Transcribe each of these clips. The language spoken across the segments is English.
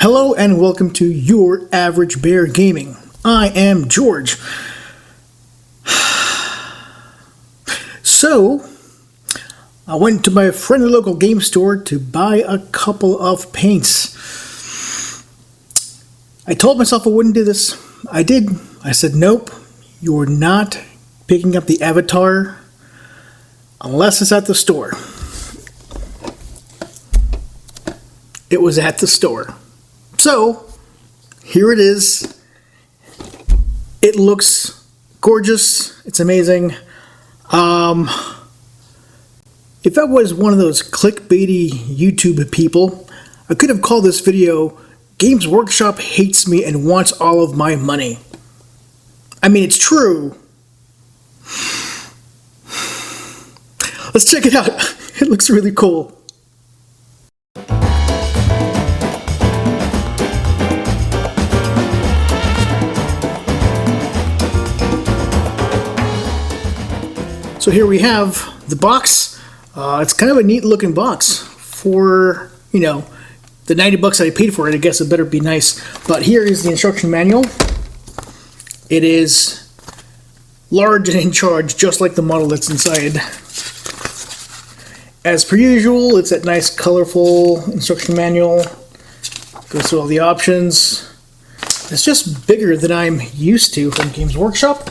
Hello and welcome to Your Average Bear Gaming. I am George. So, I went to my friendly local game store to buy a couple of paints. I told myself I wouldn't do this. I did. I said, nope, you're not picking up the Avatar unless it's at the store. It was at the store. So, here it is. It looks gorgeous. It's amazing. If I was one of those clickbaity YouTube people, I could have called this video, Games Workshop Hates Me and Wants All of My Money. I mean, it's true. Let's check it out. It looks really cool. So here we have the box. It's kind of a neat looking box for, the 90 bucks that I paid for it. I guess it better be nice. But here is the instruction manual. It is large and in charge, just like the model that's inside. As per usual, it's that nice colorful instruction manual. Goes through all the options. It's just bigger than I'm used to from Games Workshop.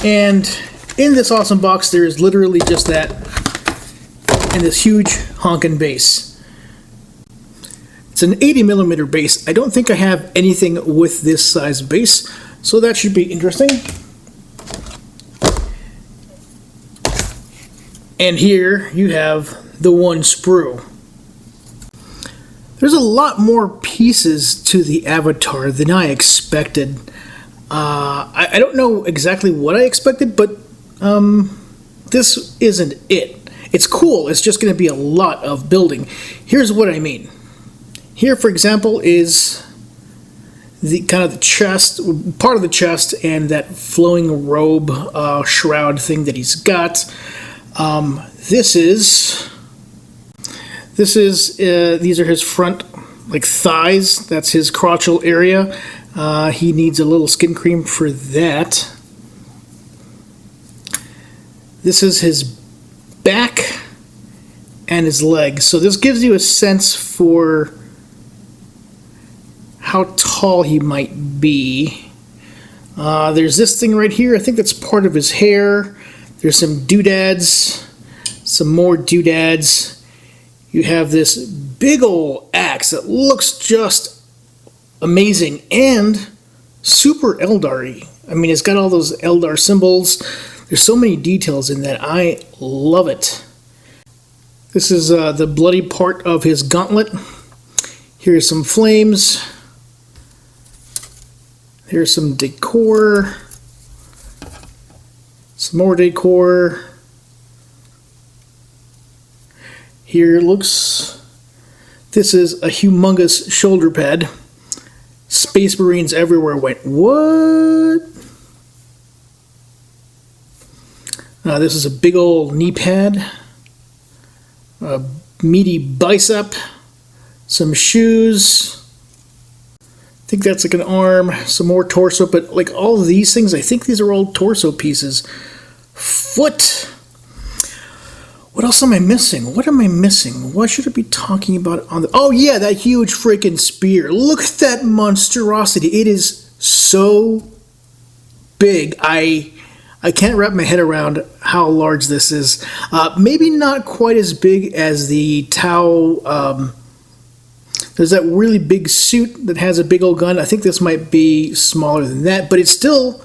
And in this awesome box, there is literally just that, and this huge honkin' base. It's an 80mm base. I don't think I have anything with this size base, so that should be interesting. And here you have the one sprue. There's a lot more pieces to the Avatar than I expected. I don't know exactly what I expected, but this isn't it. It's cool. It's just going to be a lot of building. Here's what I mean. Here, for example, is the kind of the chest, part of the chest, and that flowing robe shroud thing that he's got. These are his front thighs. That's his crotchal area. He needs a little skin cream for that. This is his back and his legs. So this gives you a sense for how tall he might be. There's this thing right here. I think that's part of his hair. There's some doodads, some more doodads. You have this big old axe that looks just amazing and super Aeldari. I mean, it's got all those Aeldar symbols. There's so many details in that. I love it. This is the bloody part of his gauntlet. Here's some flames. Here's some decor. Some more decor. Here looks... This is a humongous shoulder pad. Space Marines everywhere went, what? This is a big old knee pad. A meaty bicep. Some shoes. I think that's like an arm. Some more torso, but like all of these things, I think these are all torso pieces. Foot. What else am I missing? What am I missing? What should I be talking about on the... Oh yeah, that huge freaking spear. Look at that monstrosity. It is so big. I can't wrap my head around how large this is. Maybe not quite as big as the Tau... there's that really big suit that has a big old gun. I think this might be smaller than that, but it's still...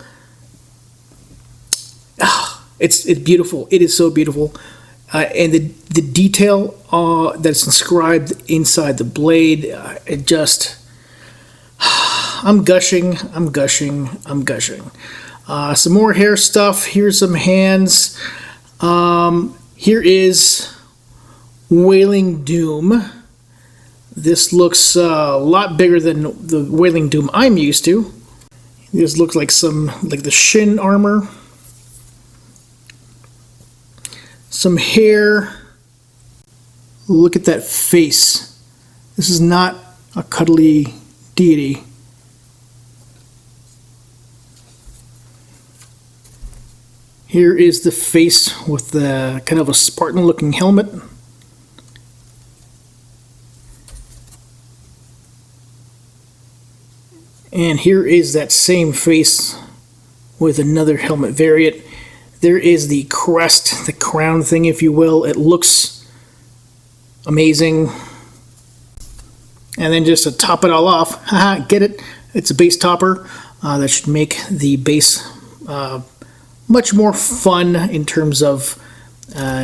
it's beautiful. It is so beautiful. And the detail that's inscribed inside the blade, it just... I'm gushing. Some more hair stuff. Here's some hands. Here is Wailing Doom. This looks a lot bigger than the Wailing Doom I'm used to. This looks like the shin armor. Some hair. Look at that face. This is not a cuddly deity. Here is the face with the kind of a Spartan-looking helmet. And here is that same face with another helmet variant. There is the crest, the crown thing, if you will. It looks amazing. And then just to top it all off, haha, get it? It's a base topper. That should make the base much more fun in terms of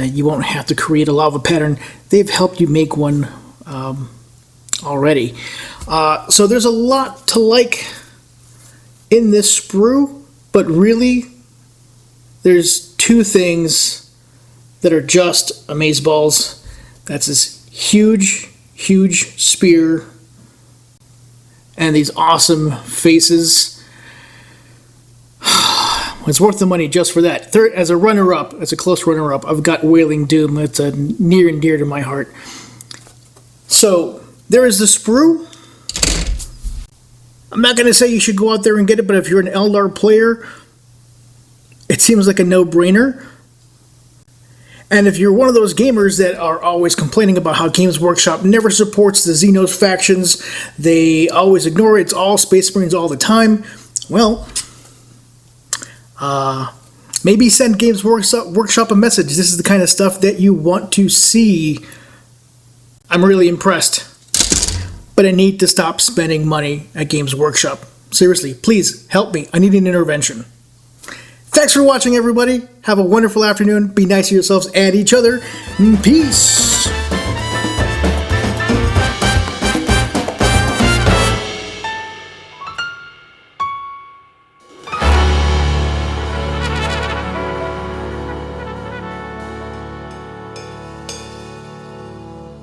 you won't have to create a lava pattern. They've helped you make one already. So there's a lot to like in this sprue, but really there's two things that are just amazeballs. That's this huge spear and these awesome faces. It's worth the money just for that. Third, as a runner-up, as a close runner-up, I've got Wailing Doom. It's near and dear to my heart. So there is the sprue. I'm not going to say you should go out there and get it, but if you're an Aeldar player, it seems like a no-brainer. And if you're one of those gamers that are always complaining about how Games Workshop never supports the Xenos factions, they always ignore it, it's all Space Marines all the time, well, maybe send Games Workshop a message. This is the kind of stuff that you want to see. I'm really impressed. But I need to stop spending money at Games Workshop. Seriously, please help me. I need an intervention. Thanks for watching, everybody. Have a wonderful afternoon. Be nice to yourselves and each other. Peace.